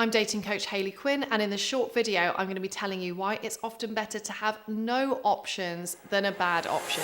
I'm dating coach Hayley Quinn, and in this short video, I'm going to be telling you why it's often better to have no options than a bad option.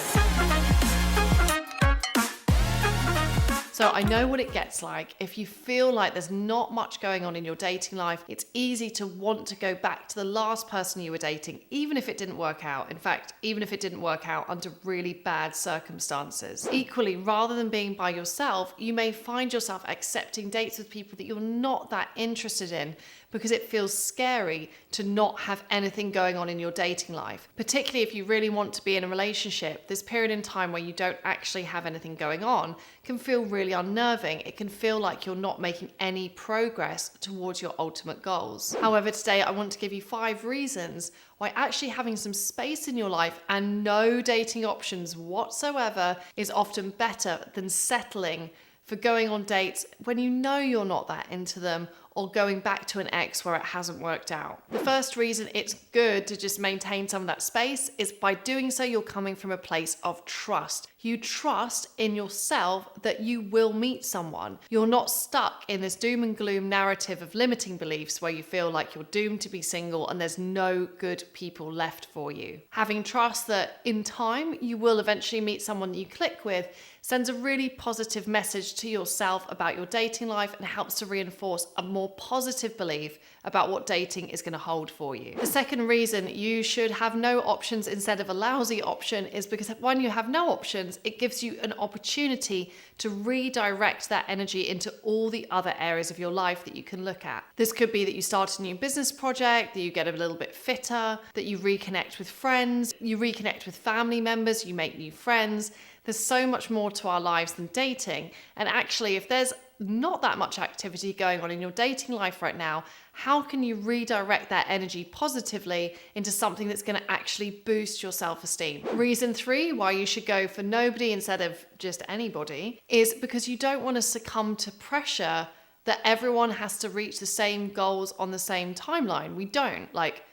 So I know what it gets like. If you feel like there's not much going on in your dating life, it's easy to want to go back to the last person you were dating, even if it didn't work out. In fact, even if it didn't work out under really bad circumstances. Equally, rather than being by yourself, you may find yourself accepting dates with people that you're not that interested in because it feels scary to not have anything going on in your dating life. Particularly if you really want to be in a relationship, this period in time where you don't actually have anything going on can feel really unnerving. It can feel like you're not making any progress towards your ultimate goals. However, today I want to give you 5 reasons why actually having some space in your life and no dating options whatsoever is often better than settling for going on dates when you know you're not that into them, or going back to an ex where it hasn't worked out. The first reason it's good to just maintain some of that space is by doing so, you're coming from a place of trust. You trust in yourself that you will meet someone. You're not stuck in this doom and gloom narrative of limiting beliefs where you feel like you're doomed to be single and there's no good people left for you. Having trust that in time you will eventually meet someone that you click with sends a really positive message to yourself about your dating life and helps to reinforce a more positive belief about what dating is going to hold for you. The second reason you should have no options instead of a lousy option is because when you have no options, it gives you an opportunity to redirect that energy into all the other areas of your life that you can look at. This could be that you start a new business project, that you get a little bit fitter, that you reconnect with friends, you reconnect with family members, you make new friends. There's so much more to our lives than dating. And actually, if there's not that much activity going on in your dating life right now, how can you redirect that energy positively into something that's going to actually boost your self-esteem? Reason 3 why you should go for nobody instead of just anybody is because you don't want to succumb to pressure that everyone has to reach the same goals on the same timeline. We don't.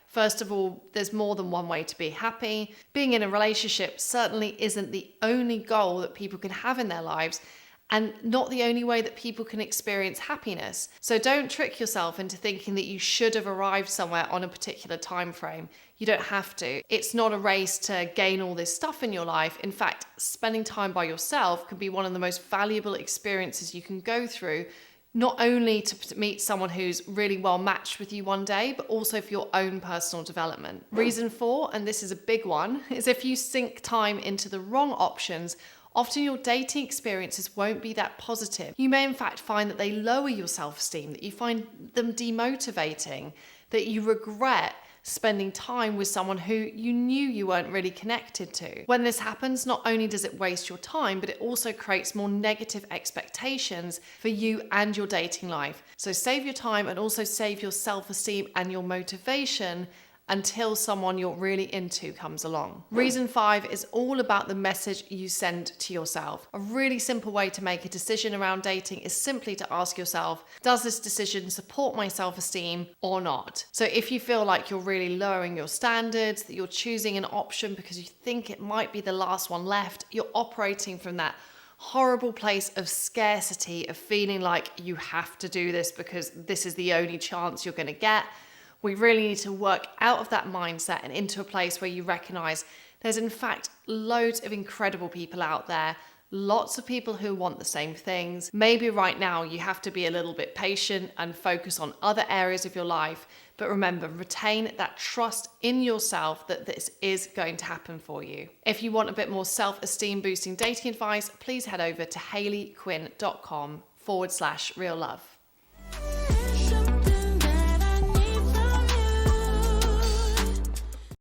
First of all, there's more than one way to be happy. Being in a relationship certainly isn't the only goal that people can have in their lives, and not the only way that people can experience happiness. So don't trick yourself into thinking that you should have arrived somewhere on a particular time frame. You don't have to. It's not a race to gain all this stuff in your life. In fact, spending time by yourself can be one of the most valuable experiences you can go through, not only to meet someone who's really well matched with you one day, but also for your own personal development. Reason 4, and this is a big one, is if you sink time into the wrong options, often your dating experiences won't be that positive. You may in fact find that they lower your self-esteem, that you find them demotivating, that you regret spending time with someone who you knew you weren't really connected to. When this happens, not only does it waste your time, but it also creates more negative expectations for you and your dating life. So save your time and also save your self-esteem and your motivation until someone you're really into comes along. Reason 5 is all about the message you send to yourself. A really simple way to make a decision around dating is simply to ask yourself, does this decision support my self-esteem or not? So if you feel like you're really lowering your standards, that you're choosing an option because you think it might be the last one left, you're operating from that horrible place of scarcity, of feeling like you have to do this because this is the only chance you're going to get. We really need to work out of that mindset and into a place where you recognize there's in fact loads of incredible people out there, lots of people who want the same things. Maybe right now you have to be a little bit patient and focus on other areas of your life, but remember, retain that trust in yourself that this is going to happen for you. If you want a bit more self-esteem boosting dating advice, please head over to hayleyquinn.com/real love.